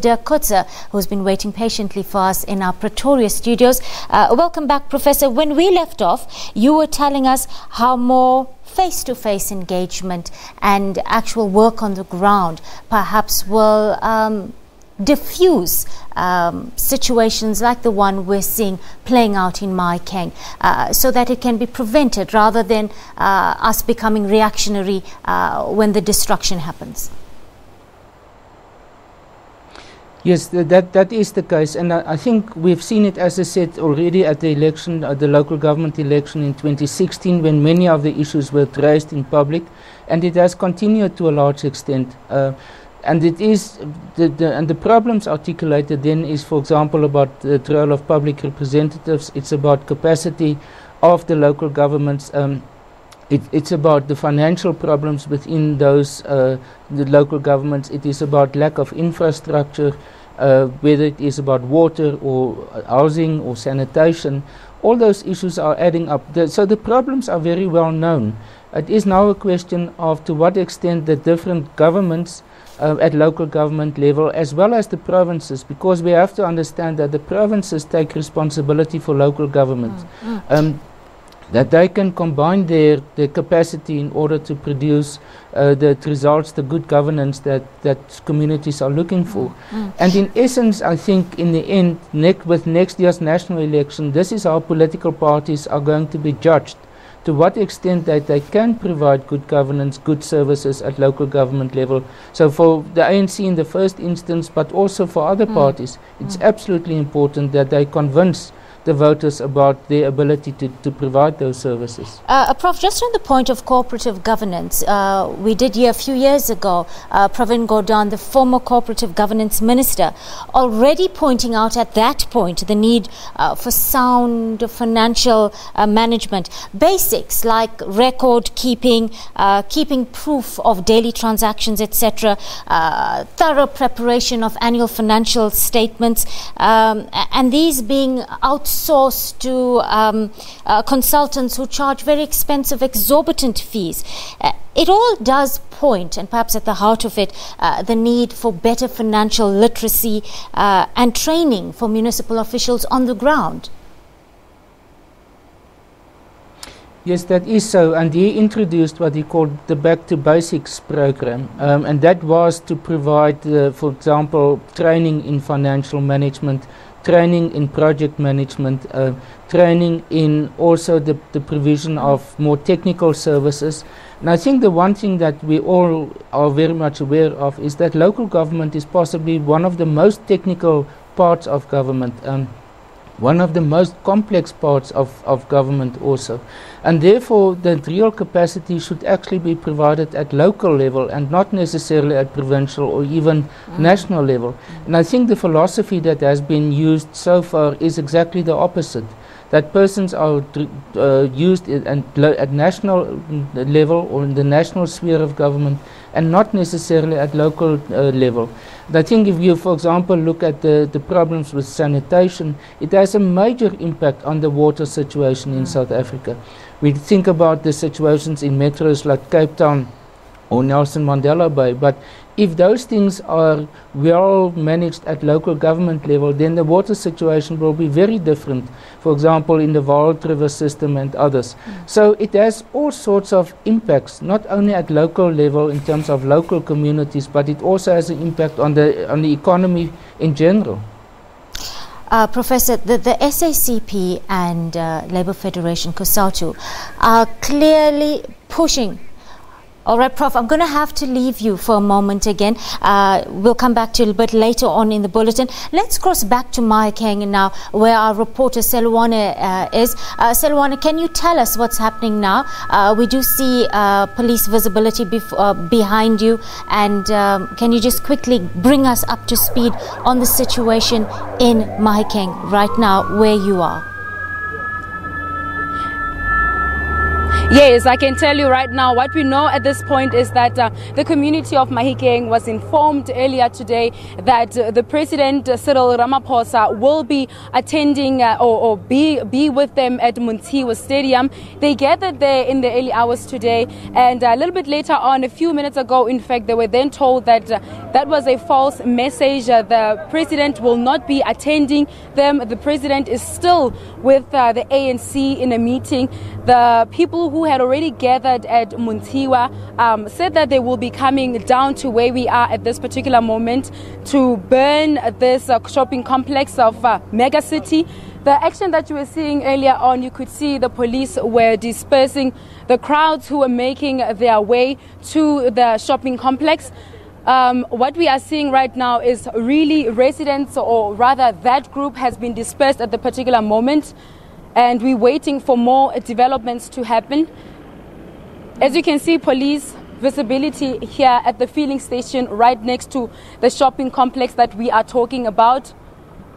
Dirk Kotze, who's been waiting patiently for us in our Pretoria studios. Welcome back, Professor. When we left off, you were telling us how more face-to-face engagement and actual work on the ground perhaps will diffuse situations like the one we're seeing playing out in Mahikeng, so that it can be prevented rather than us becoming reactionary when the destruction happens. Yes, that is the case, and I think we've seen it, as I said, already at the election, the local government election in 2016, when many of the issues were raised in public, and it has continued to a large extent. And it is the problems articulated then is, for example, about the role of public representatives. It's about capacity of the local governments. It's about the financial problems within those the local governments. It is about lack of infrastructure, whether it is about water or housing or sanitation. All those issues are adding up. So the problems are very well known. It is now a question of to what extent the different governments at local government level, as well as the provinces, because we have to understand that the provinces take responsibility for local government. That they can combine their capacity in order to produce the results, the good governance that communities are looking for. And in essence, I think in the end, with next year's national election, this is how political parties are going to be judged, to what extent that they can provide good governance, good services at local government level. So for the ANC in the first instance, but also for other parties, it's absolutely important that they convince the voters about their ability to provide those services. Prof, just on the point of cooperative governance, we did hear a few years ago Pravin Gordhan, the former cooperative governance minister, already pointing out at that point the need for sound financial management. Basics like record keeping, keeping proof of daily transactions, etc., thorough preparation of annual financial statements, and these being outsourced to consultants who charge very expensive, exorbitant fees. It all does point, and perhaps at the heart of it, the need for better financial literacy and training for municipal officials on the ground. Yes, that is so, and he introduced what he called the Back to Basics program, and that was to provide, for example, training in financial management, training in project management, training in also the provision of more technical services. And I think the one thing that we all are very much aware of is that local government is possibly one of the most technical parts of government, one of the most complex parts of government also. And therefore the real capacity should actually be provided at local level and not necessarily at provincial or even national level. And I think the philosophy that has been used so far is exactly the opposite, that persons are used at national level or in the national sphere of government and not necessarily at local level. And I think if you, for example, look at the problems with sanitation, it has a major impact on the water situation in South Africa. We think about the situations in metros like Cape Town or Nelson Mandela Bay, but if those things are well managed at local government level, then the water situation will be very different, for example, in the Wild River system and others. So it has all sorts of impacts, not only at local level in terms of local communities, but it also has an impact on the economy in general. Professor, the SACP and Labour Federation, COSATU, are clearly pushing. All right, Prof, I'm going to have to leave you for a moment again. We'll come back to you a bit later on in the bulletin. Let's cross back to Mahikeng now, where our reporter Selwane is. Selwane, can you tell us what's happening now? We do see police visibility behind you, and can you just quickly bring us up to speed on the situation in Mahikeng right now, where you are? Yes, I can tell you right now, what we know at this point is that the community of Mahikeng was informed earlier today that the President Cyril Ramaphosa will be attending or be with them at Montiwa Stadium. They gathered there in the early hours today, and a little bit later on, a few minutes ago, in fact, they were then told that that was a false message. The President will not be attending them. The President is still with the ANC in a meeting. The people who had already gathered at Montiwa said that they will be coming down to where we are at this particular moment to burn this shopping complex of Mega City. The action that you were seeing earlier on, you could see the police were dispersing the crowds who were making their way to the shopping complex. What we are seeing right now is really residents, or rather that group has been dispersed at the particular moment, and we're waiting for more developments to happen. As you can see, police visibility here at the filling station right next to the shopping complex that we are talking about,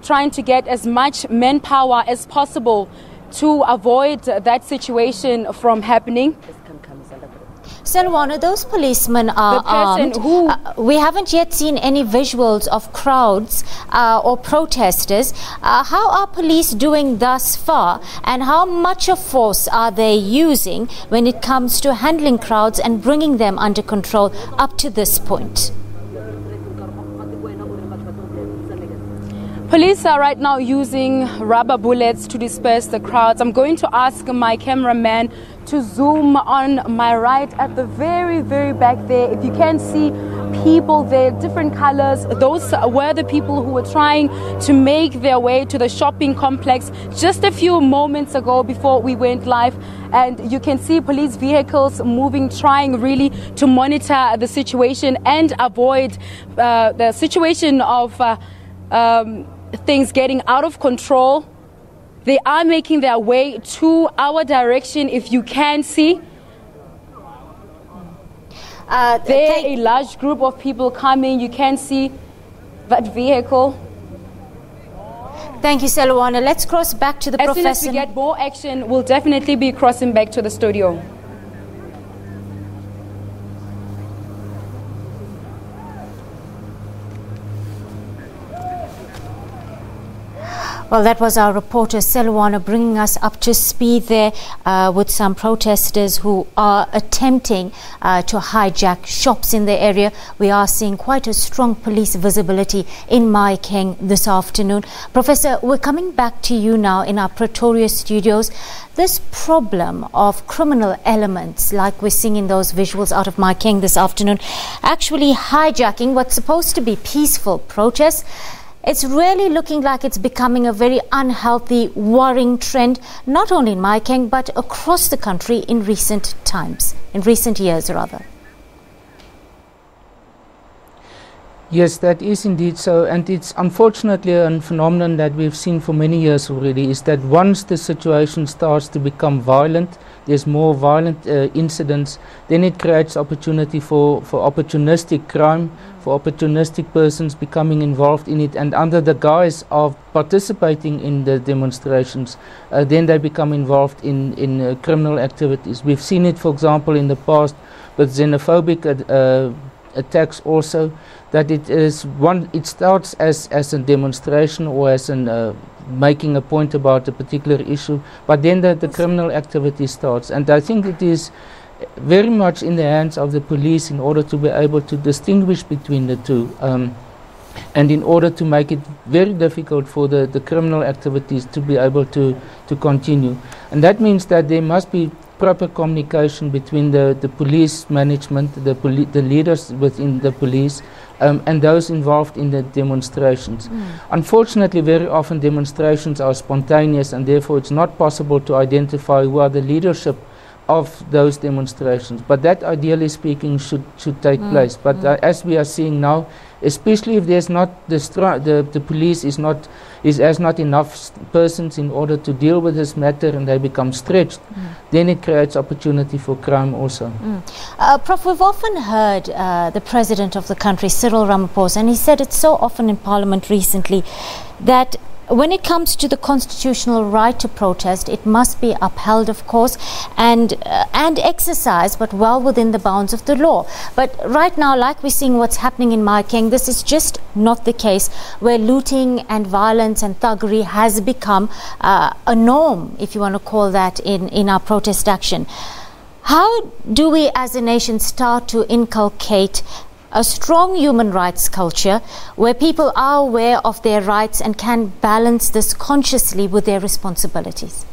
trying to get as much manpower as possible to avoid that situation from happening. Selwana, those policemen are armed. We haven't yet seen any visuals of crowds or protesters. How are police doing thus far, and how much of force are they using when it comes to handling crowds and bringing them under control up to this point? Police are right now using rubber bullets to disperse the crowds. I'm going to ask my cameraman to zoom on my right at the very, very back there. If you can see people there, different colors, those were the people who were trying to make their way to the shopping complex just a few moments ago before we went live. And you can see police vehicles moving, trying really to monitor the situation and avoid the situation of things getting out of control. They are making their way to our direction, if you can see. There are a large group of people coming. You can see that vehicle. Thank you, Selwana. Let's cross back to the professor. As soon as we get more action, we'll definitely be crossing back to the studio. Well, that was our reporter Selwana bringing us up to speed there with some protesters who are attempting to hijack shops in the area. We are seeing quite a strong police visibility in Mahikeng this afternoon. Professor, we're coming back to you now in our Pretoria studios. This problem of criminal elements, like we're seeing in those visuals out of Mahikeng this afternoon, actually hijacking what's supposed to be peaceful protests, it's really looking like it's becoming a very unhealthy, worrying trend, not only in Mahikeng, but across the country in recent times, in recent years rather. Yes, that is indeed so, and it's unfortunately a phenomenon that we've seen for many years already, is that once the situation starts to become violent, there's more violent incidents, then it creates opportunity for opportunistic crime, for opportunistic persons becoming involved in it, and under the guise of participating in the demonstrations, then they become involved in criminal activities. We've seen it, for example, in the past with xenophobic attacks also, that it starts as a demonstration or as an making a point about a particular issue, but then the criminal activity starts. And I think it is very much in the hands of the police in order to be able to distinguish between the two, and in order to make it very difficult for the criminal activities to be able to continue. And that means that there must be proper communication between the police management, the leaders within the police, and those involved in the demonstrations. Unfortunately, very often demonstrations are spontaneous, and therefore it's not possible to identify who are the leadership of those demonstrations. But that, ideally speaking, should take place. But as we are seeing now, especially if there's not the police has not enough persons in order to deal with this matter, and they become stretched, then it creates opportunity for crime also. Prof, we've often heard the president of the country, Cyril Ramaphosa, and he said it so often in Parliament recently, that when it comes to the constitutional right to protest, it must be upheld, of course, and exercised, but well within the bounds of the law. But right now, like we're seeing what's happening in Mahikeng, this is just not the case, where looting and violence and thuggery has become a norm, if you want to call that, in our protest action. How do we as a nation start to inculcate a strong human rights culture where people are aware of their rights and can balance this consciously with their responsibilities?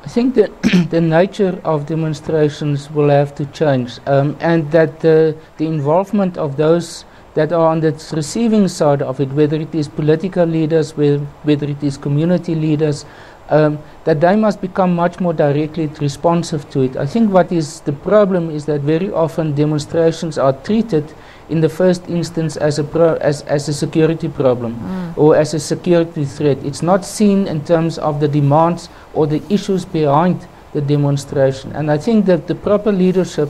I think that the nature of demonstrations will have to change, and that the involvement of those that are on the receiving side of it, whether it is political leaders, whether it is community leaders, that they must become much more directly responsive to it. I think what is the problem is that very often demonstrations are treated in the first instance as a security problem or as a security threat. It's not seen in terms of the demands or the issues behind the demonstration. And I think that the proper leadership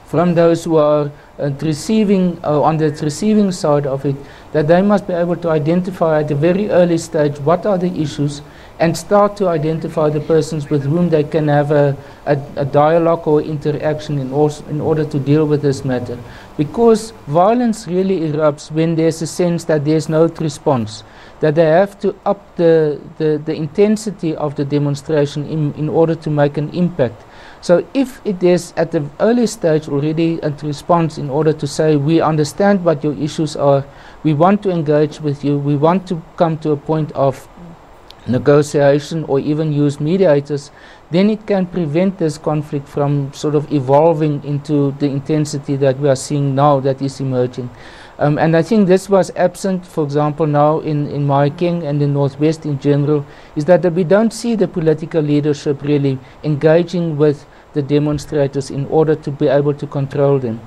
from those who are receiving on the receiving side of it, that they must be able to identify at a very early stage what are the issues and start to identify the persons with whom they can have a dialogue or interaction in order to deal with this matter. Because violence really erupts when there's a sense that there's no response, that they have to up the intensity of the demonstration in order to make an impact. So if it is at the early stage already a response in order to say, we understand what your issues are, we want to engage with you, we want to come to a point of negotiation or even use mediators, then it can prevent this conflict from sort of evolving into the intensity that we are seeing now that is emerging. And I think this was absent, for example, now in Mahikeng and the Northwest in general, is that we don't see the political leadership really engaging with the demonstrators in order to be able to control them.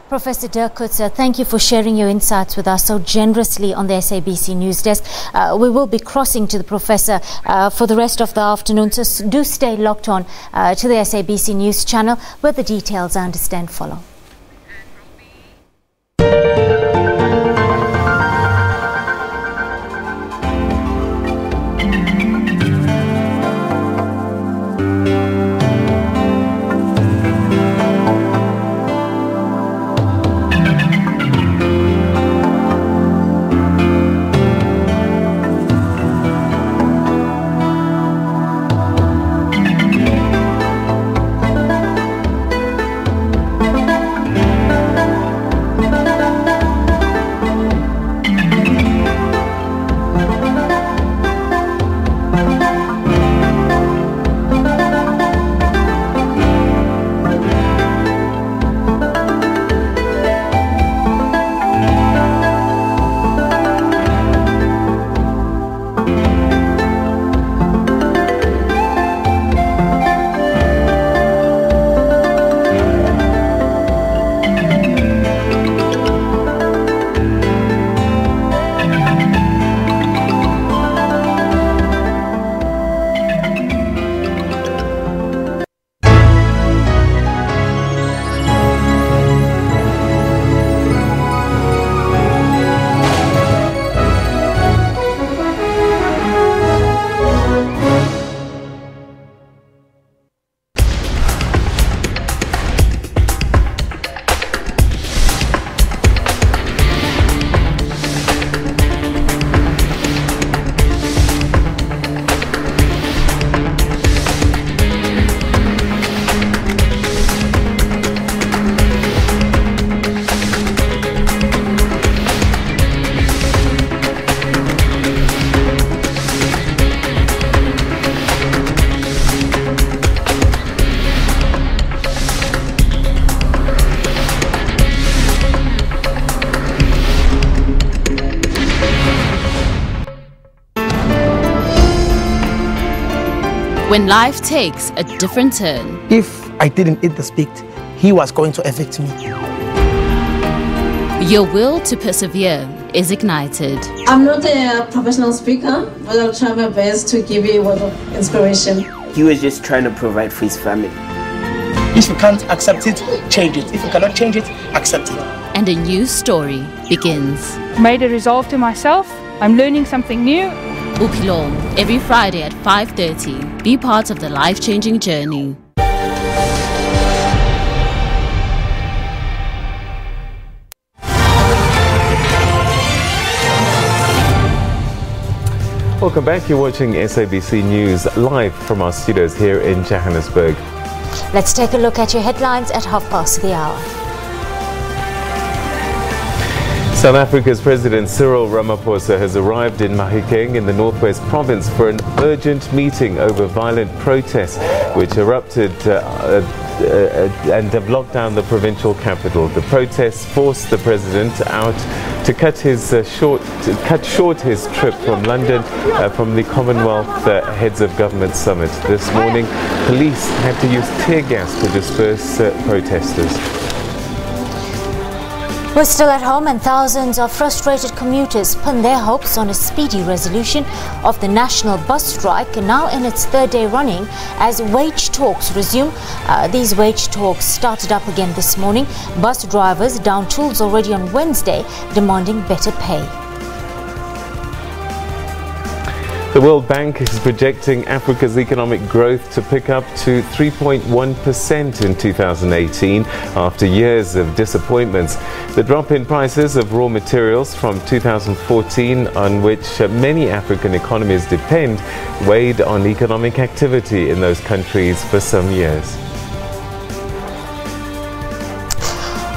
Professor Dirk Kotze, thank you for sharing your insights with us so generously on the SABC News Desk. We will be crossing to the Professor for the rest of the afternoon, so do stay locked on to the SABC News channel, where the details, I understand, follow. when life takes a different turn. If I didn't eat the speak, he was going to evict me. Your will to persevere is ignited. I'm not a professional speaker, but I'll try my best to give you a word of inspiration. He was just trying to provide for his family. If you can't accept it, change it. If you cannot change it, accept it. and a new story begins. Made a resolve to myself. I'm learning something new. Bophelo, every Friday at 5:30. Be part of the life-changing journey. Welcome back. You're watching SABC News live from our studios here in Johannesburg. Let's take a look at your headlines at hour. South Africa's President Cyril Ramaphosa has arrived in Mahikeng in the Northwest Province for an urgent meeting over violent protests which erupted and have locked down the provincial capital. The protests forced the president out to cut short his trip from London from the Commonwealth Heads of Government Summit. This morning, police had to use tear gas to disperse protesters. We're still at home, and thousands of frustrated commuters pin their hopes on a speedy resolution of the national bus strike, now in its third day running as wage talks resume. These wage talks started up again this morning. Bus drivers down tools already on Wednesday, demanding better pay. The World Bank is projecting Africa's economic growth to pick up to 3.1% in 2018 after years of disappointments. The drop in prices of raw materials from 2014, on which many African economies depend, weighed on economic activity in those countries for some years.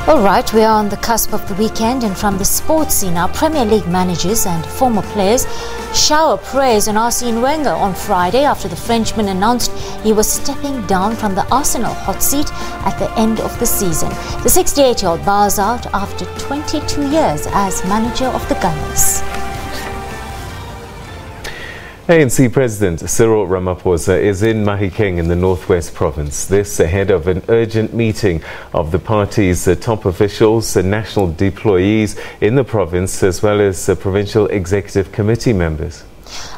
All right, we are on the cusp of the weekend, and from the sports scene, our Premier League managers and former players shower praise on Arsene Wenger on Friday after the Frenchman announced he was stepping down from the Arsenal hot seat at the end of the season. The 68-year-old bows out after 22 years as manager of the Gunners. ANC President Cyril Ramaphosa is in Mahikeng in the Northwest Province. This ahead of an urgent meeting of the party's top officials and national deployees in the province, as well as provincial executive committee members.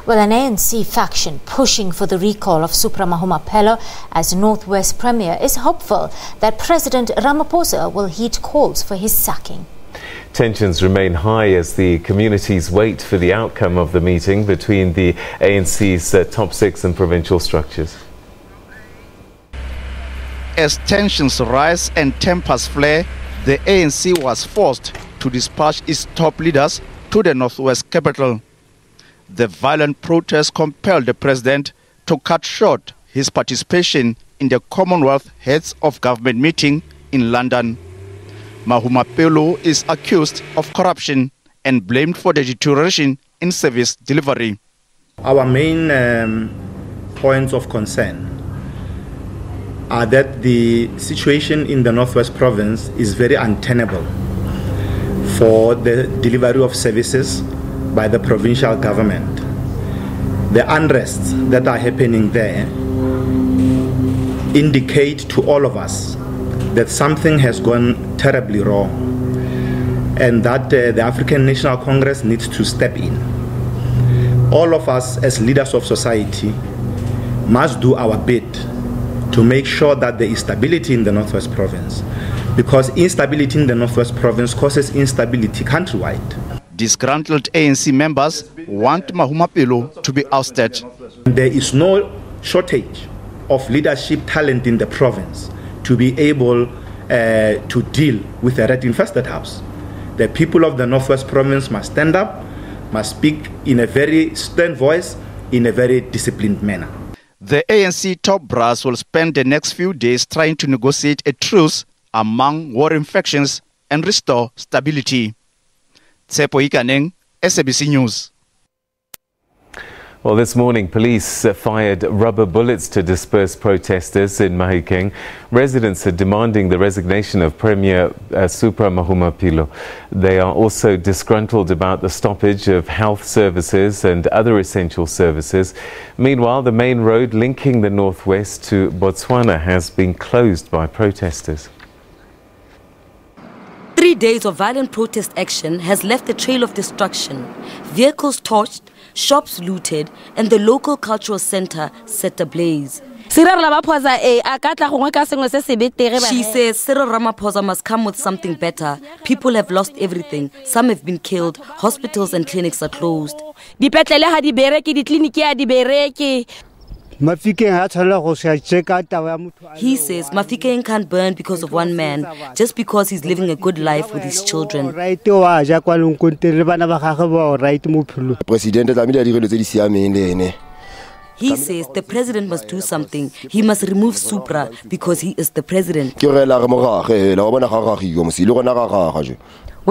Well, an ANC faction pushing for the recall of Premier Mahumapelo as Northwest Premier is hopeful that President Ramaphosa will heed calls for his sacking. Tensions remain high as the communities wait for the outcome of the meeting between the ANC's top six and provincial structures. As tensions rise and tempers flare, the ANC was forced to dispatch its top leaders to the Northwest capital. The violent protests compelled the president to cut short his participation in the Commonwealth Heads of Government meeting in London. Mahumapelo is accused of corruption and blamed for the deterioration in service delivery. Our main points of concern are that the situation in the Northwest Province is very untenable for the delivery of services by the provincial government. The unrests that are happening there indicate to all of us that something has gone terribly wrong, and that the African National Congress needs to step in. All of us as leaders of society must do our bit to make sure that there is stability in the Northwest Province, because instability in the Northwest Province causes instability countrywide. Disgruntled ANC members want Mahumapelo to be ousted. There is no shortage of leadership talent in the province to be able to deal with a rat-infested house. The people of the Northwest Province must stand up, must speak in a very stern voice, in a very disciplined manner. The ANC top brass will spend the next few days trying to negotiate a truce among warring factions and restore stability. Tsepo Ikaneng, SABC News. Well, this morning, police fired rubber bullets to disperse protesters in Mahikeng. Residents are demanding the resignation of Premier Mahumapelo. They are also disgruntled about the stoppage of health services and other essential services. Meanwhile, the main road linking the northwest to Botswana has been closed by protesters. 3 days of violent protest action has left a trail of destruction. Vehicles torched, shops looted, and the local cultural center set ablaze. She says Cyril Ramaphosa must come with something better. People have lost everything. Some have been killed. Hospitals and clinics are closed. He says Mahikeng can't burn because of one man, just because he's living a good life with his children. He says the president must do something. He must remove Supra because he is the president. With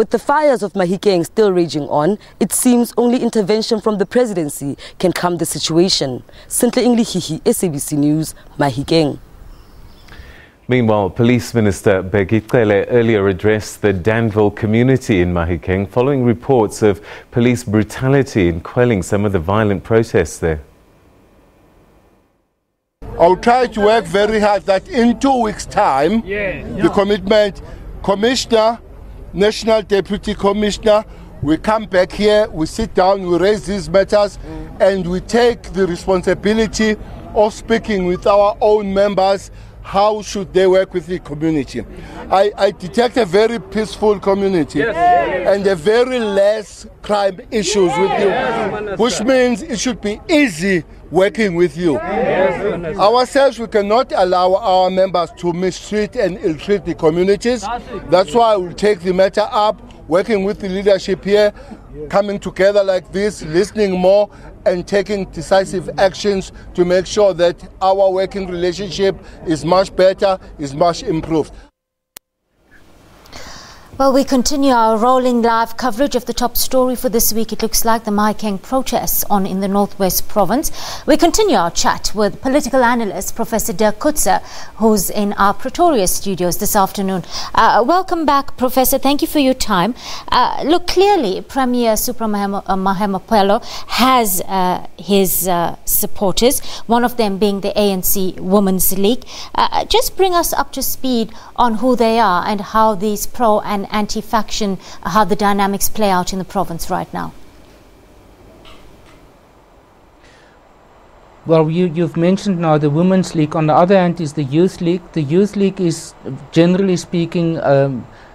the fires of Mahikeng still raging on, it seems only intervention from the presidency can calm the situation. Sintle Englihihi, SABC News, Mahikeng. Meanwhile, Police Minister Begitele earlier addressed the Danville community in Mahikeng following reports of police brutality in quelling some of the violent protests there. I'll try to work very hard that in 2 weeks' time, the commitment, Commissioner, National Deputy Commissioner, we come back here, we sit down, we raise these matters, and we take the responsibility of speaking with our own members. How should they work with the community? I detect a very peaceful community and a very less crime issues with you, which means it should be easy working with you. Ourselves, we cannot allow our members to mistreat and ill-treat the communities. That's why we'll take the matter up, working with the leadership here, coming together like this, listening more, and taking decisive actions to make sure that our working relationship is much better, is much improved. Well, we continue our rolling live coverage of the top story for this week. It looks like the Mahikeng protests on in the Northwest Province. We continue our chat with political analyst Professor Dirk Kotze, who's in our Pretoria studios this afternoon. Welcome back, Professor. Thank you for your time. Look, clearly, Premier Mahumapelo has his supporters, one of them being the ANC Women's League. Just bring us up to speed on who they are and how these pro and anti-faction, how the dynamics play out in the province right now. Well, you've mentioned now the Women's League. On the other hand is the Youth League. The Youth League is, generally speaking,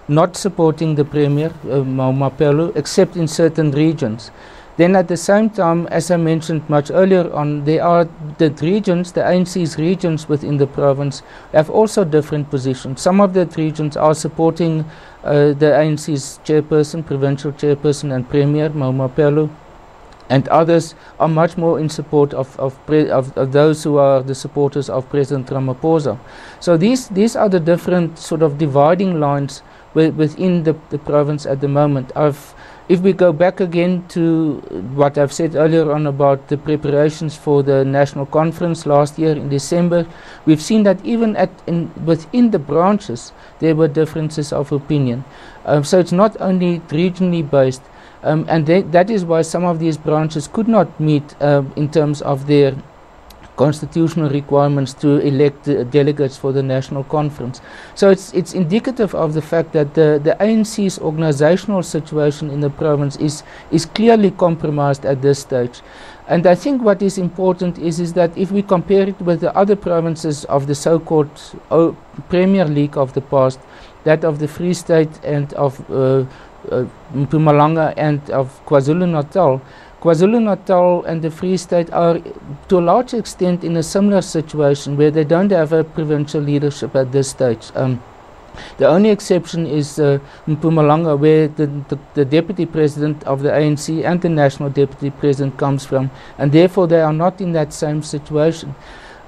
not supporting the Premier Mahumapelo, except in certain regions. Then at the same time, as I mentioned much earlier on, there are the regions, the ANC's regions within the province have also different positions. Some of the regions are supporting the ANC's chairperson, provincial chairperson and Premier Mahumapelo, and others are much more in support of those who are the supporters of President Ramaphosa. So these are the different sort of dividing lines within the province at the moment. If we go back again to what I've said earlier on about the preparations for the national conference last year in December, we've seen that even within the branches there were differences of opinion. So it's not only regionally based, and that is why some of these branches could not meet in terms of their constitutional requirements to elect delegates for the national conference. So it's indicative of the fact that the ANC's organizational situation in the province is clearly compromised at this stage. And I think what is important is that if we compare it with the other provinces of the so-called Premier League of the past, that of the Free State and of Mpumalanga and of KwaZulu-Natal, KwaZulu-Natal and the Free State are to a large extent in a similar situation where they don't have a provincial leadership at this stage. The only exception is Mpumalanga, where the deputy president of the ANC and the national deputy president comes from, and therefore they are not in that same situation.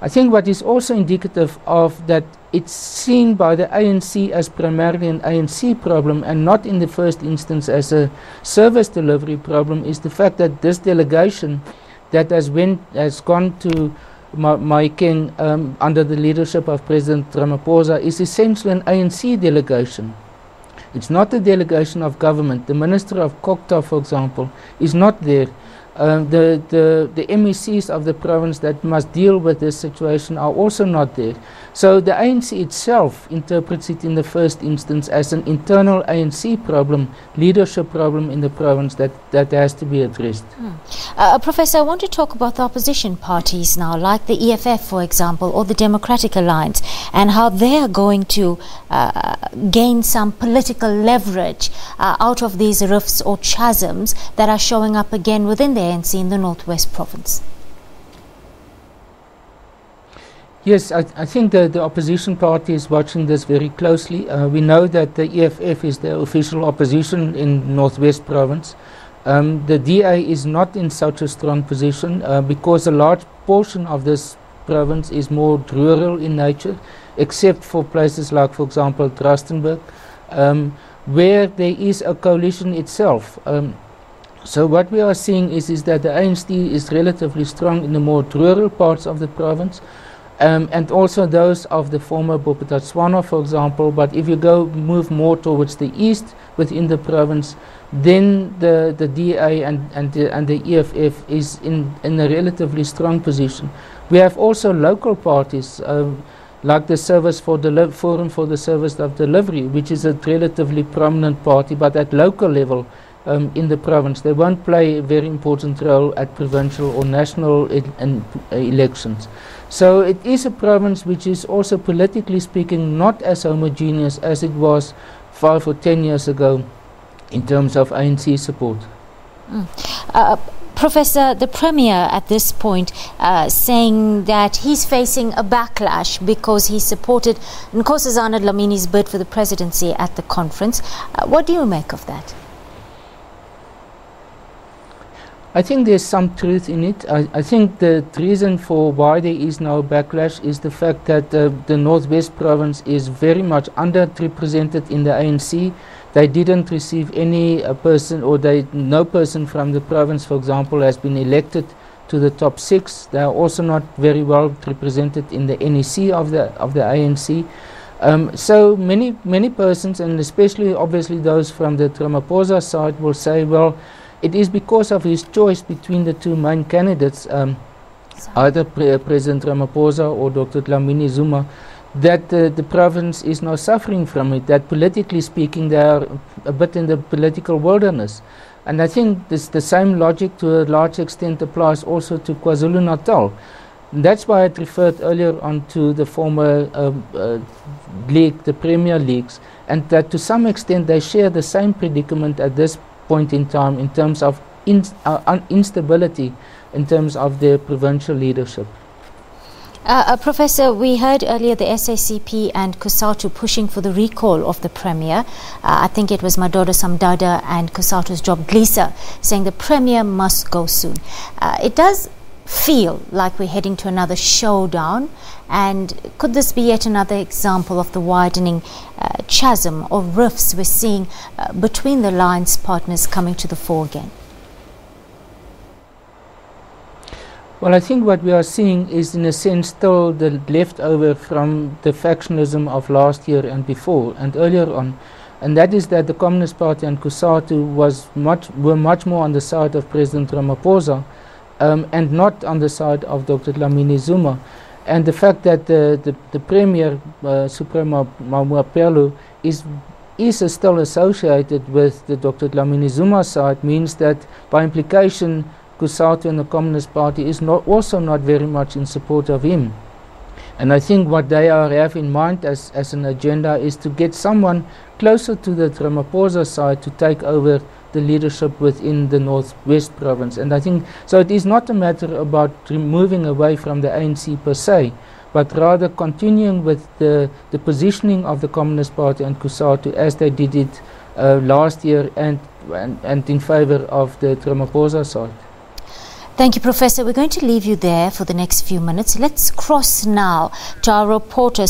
I think what is also indicative of that it's seen by the ANC as primarily an ANC problem and not in the first instance as a service delivery problem is the fact that this delegation that has gone to Mahikeng under the leadership of President Ramaphosa is essentially an ANC delegation. It's not a delegation of government. The Minister of Kokta, for example, is not there. The MECs of the province that must deal with this situation are also not there. So the ANC itself interprets it in the first instance as an internal ANC problem, leadership problem in the province that has to be addressed. Professor, I want to talk about the opposition parties now, like the EFF, for example, or the Democratic Alliance, and how they are going to gain some political leverage out of these rifts or chasms that are showing up again within the ANC in the Northwest Province. Yes, I think the opposition party is watching this very closely. We know that the EFF is the official opposition in Northwest Province. The DA is not in such a strong position because a large portion of this province is more rural in nature, except for places like, for example, Rustenburg, where there is a coalition itself. So what we are seeing is that the ANC is relatively strong in the more rural parts of the province, and also those of the former Botswana, for example. But if you move more towards the east within the province, then the DA and the EFF is in a relatively strong position. We have also local parties like the Forum for the Service of Delivery, which is a relatively prominent party, but at local level in the province. They won't play a very important role at provincial or national elections. So it is a province which is also politically speaking not as homogeneous as it was 5 or 10 years ago in terms of ANC support. Professor, the Premier at this point saying that he's facing a backlash because he supported Nkosazana Dlamini's bid for the presidency at the conference. What do you make of that? I think there's some truth in it. I think the reason for why there is no backlash is the fact that the Northwest Province is very much underrepresented in the ANC. They didn't receive any person, or no person from the province, for example, has been elected to the top 6. They are also not very well represented in the NEC of the ANC. So many persons, and especially obviously those from the Ramaphosa side, will say, well, it is because of his choice between the two main candidates, either President Ramaphosa or Dr. Dlamini Zuma, that the province is now suffering from it, that politically speaking they are a bit in the political wilderness. And I think the same logic to a large extent applies also to KwaZulu-Natal. That's why I referred earlier on to the former league, the Premier Leagues, and that to some extent they share the same predicament at this point in time in terms of instability in terms of their provincial leadership. Professor, we heard earlier the SACP and COSATU pushing for the recall of the Premier. I think it was Madoda Samdada and COSATU's Job Gleeser saying the Premier must go soon. It does feel like we're heading to another showdown, and could this be yet another example of the widening chasm or rifts we're seeing between the alliance partners coming to the fore again? Well, I think what we are seeing is in a sense still the leftover from the factionalism of last year and before and earlier on, and that is that the Communist Party and COSATU were much more on the side of President Ramaphosa and not on the side of Dr. Dlamini Zuma. And the fact that the Premier, Premier Mahumapelo, is still associated with the Dr. Dlamini Zuma side means that by implication COSATU and the Communist Party is also not very much in support of him. And I think what they have in mind as an agenda is to get someone closer to the Ramaphosa side to take over the leadership within the Northwest Province. And I think, so it is not a matter about moving away from the ANC per se, but rather continuing with the positioning of the Communist Party and COSATU as they did it last year and in favor of the Ramaphosa side. Thank you, Professor. We're going to leave you there for the next few minutes. Let's cross now to our reporter,